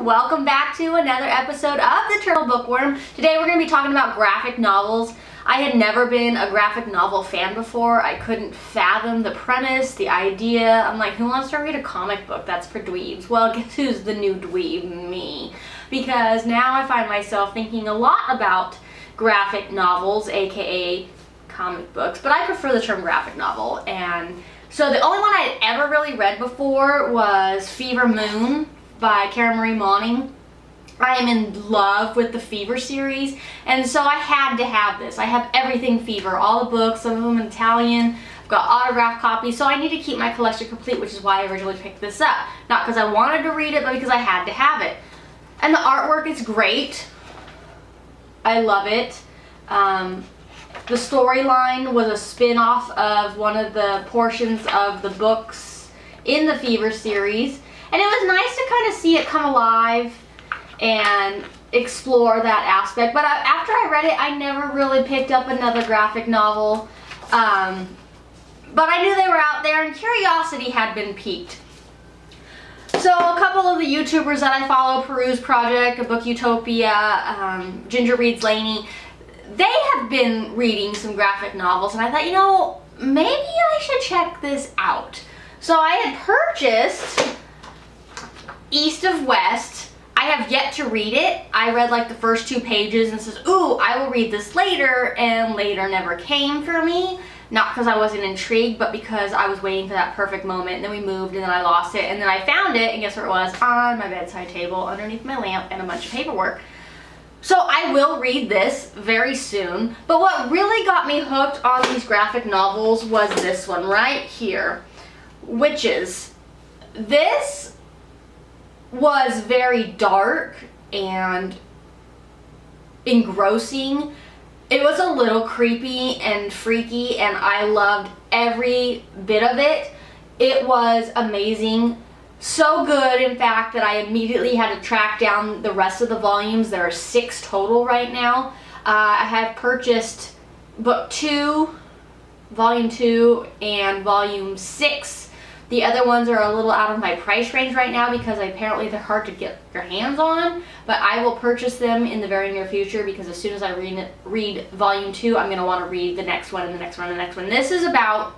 Welcome back to another episode of The Turtle Bookworm. Today we're going to be talking about graphic novels. I had never been a graphic novel fan before. I couldn't fathom the premise, the idea. I'm like, who wants to read a comic book? That's for dweebs. Well, guess who's the new dweeb? Me. Because now I find myself thinking a lot about graphic novels, aka comic books, but I prefer the term graphic novel. And so the only one I had ever really read before was Fever Moon by Kara Marie Moning. I am in love with the Fever series, and so I had to have this. I have everything Fever, all the books, some of them in Italian. I've got autographed copies, so I need to keep my collection complete, which is why I originally picked this up. Not because I wanted to read it, but because I had to have it. And the artwork is great. I love it. The storyline was a spin-off of one of the portions of the books in the Fever series. And it was nice to kind of see it come alive and explore that aspect. But after I read it, I never really picked up another graphic novel. But I knew they were out there and curiosity had been piqued. So a couple of the YouTubers that I follow, Peruse Project, A Book Utopia, Ginger Reads Laney, they have been reading some graphic novels, and I thought, you know, maybe I should check this out. So I had purchased East of West. I have yet to read it. I read like the first 2 pages and says, ooh, I will read this later, and later never came for me. Not because I wasn't intrigued, but because I was waiting for that perfect moment, and then we moved, and then I lost it, and then I found it, and guess where it was? On my bedside table, underneath my lamp, and a bunch of paperwork. So I will read this very soon, but what really got me hooked on these graphic novels was this one right here, Witches. This was very dark and engrossing. It was a little creepy and freaky, and I loved every bit of it. It was amazing. So good, in fact, that I immediately had to track down the rest of the volumes. There are 6 total right now. I have purchased book 2, volume 2, and volume 6. The other ones are a little out of my price range right now because apparently they're hard to get your hands on, but I will purchase them in the very near future because as soon as I read volume 2, I'm going to want to read the next one and the next one and the next one. This is about,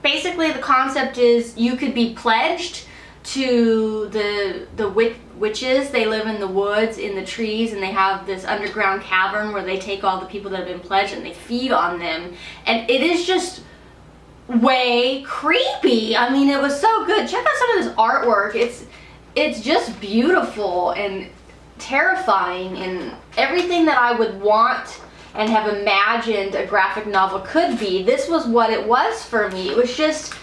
basically the concept is you could be pledged to the witches. They live in the woods, in the trees, and they have this underground cavern where they take all the people that have been pledged and they feed on them. And it is just way creepy. I mean, it was so good. Check out some of this artwork. It's just beautiful and terrifying and everything that I would want and have imagined a graphic novel could be. This was what it was for me. It was just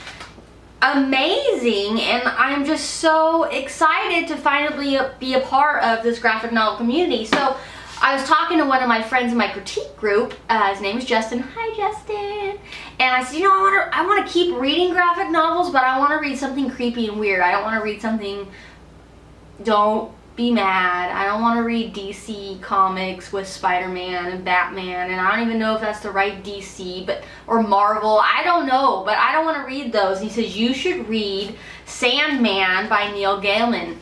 amazing, and I'm just so excited to finally be a part of this graphic novel community. So I was talking to one of my friends in my critique group. His name is Justin. Hi, Justin. And I said, you know, I want to keep reading graphic novels, but I want to read something creepy and weird. I don't want to read something, don't be mad. I don't want to read DC comics with Spider-Man and Batman, and I don't even know if that's the right DC, or Marvel. I don't know, but I don't want to read those. And he says, you should read Sandman by Neil Gaiman.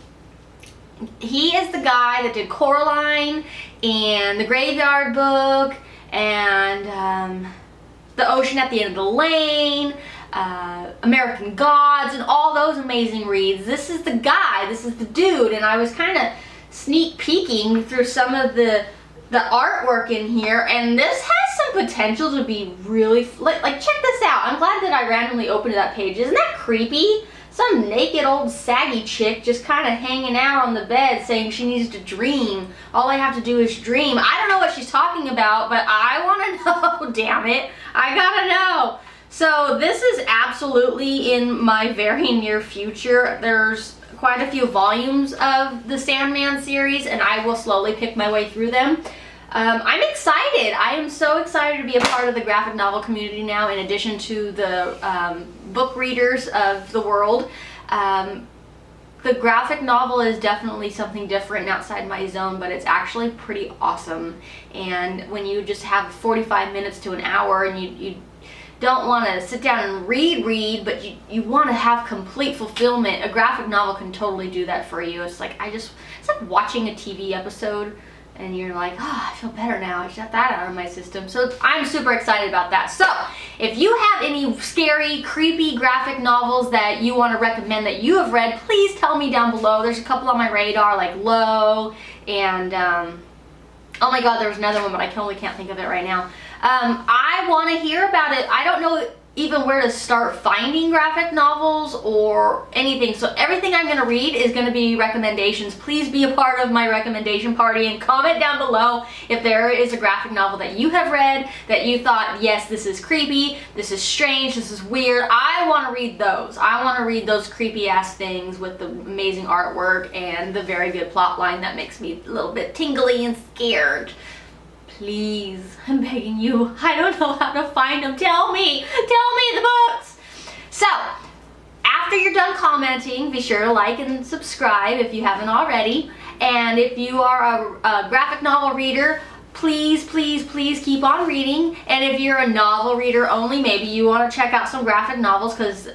He is the guy that did Coraline and The Graveyard Book and The Ocean at the End of the Lane, American Gods, and all those amazing reads. This is the guy, this is the dude, and I was kind of sneak peeking through some of the artwork in here, and this has some potential to be really, like check this out. I'm glad that I randomly opened that page. Isn't that creepy? Some naked old saggy chick just kind of hanging out on the bed saying she needs to dream. All I have to do is dream. I don't know what she's talking about, but I want to know, damn it. I gotta know. So this is absolutely in my very near future. There's quite a few volumes of the Sandman series, and I will slowly pick my way through them. I'm excited. I am so excited to be a part of the graphic novel community now, in addition to the book readers of the world. The graphic novel is definitely something different and outside my zone, but it's actually pretty awesome. And when you just have 45 minutes to an hour and you don't want to sit down and read, but you want to have complete fulfillment, a graphic novel can totally do that for you. It's like it's like watching a TV episode and you're like, oh, I feel better now. I got that out of my system. So I'm super excited about that. So if you have any scary, creepy graphic novels that you want to recommend that you have read, please tell me down below. There's a couple on my radar, like Low, and oh my god, there was another one, but I totally can't think of it right now. I want to hear about it. I don't know even where to start finding graphic novels or anything. So everything I'm going to read is going to be recommendations. Please be a part of my recommendation party and comment down below if there is a graphic novel that you have read that you thought, yes, this is creepy, this is strange, this is weird. I want to read those. I want to read those creepy ass things with the amazing artwork and the very good plot line that makes me a little bit tingly and scared. Please, I'm begging you. I don't know how to find them. Tell me the books. So, after you're done commenting, be sure to like and subscribe if you haven't already. And if you are a graphic novel reader, please keep on reading. And if you're a novel reader only, maybe you want to check out some graphic novels because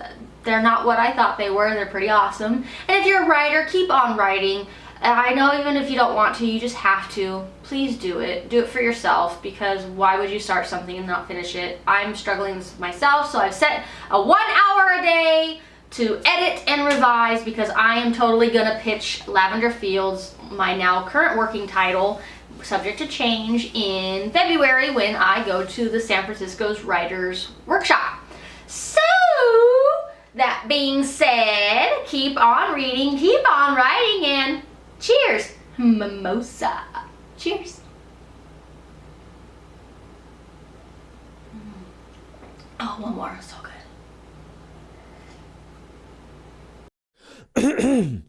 they're not what I thought they were. They're pretty awesome. And if you're a writer, keep on writing. I know even if you don't want to, you just have to. Please do it. Do it for yourself, because why would you start something and not finish it? I'm struggling with myself, so I've set a 1 hour a day to edit and revise because I am totally gonna pitch Lavender Fields, my now current working title, subject to change, in February when I go to the San Francisco's Writers Workshop. So, that being said, keep on reading, keep on writing, and cheers! Mimosa. Cheers. Oh, one more. So good.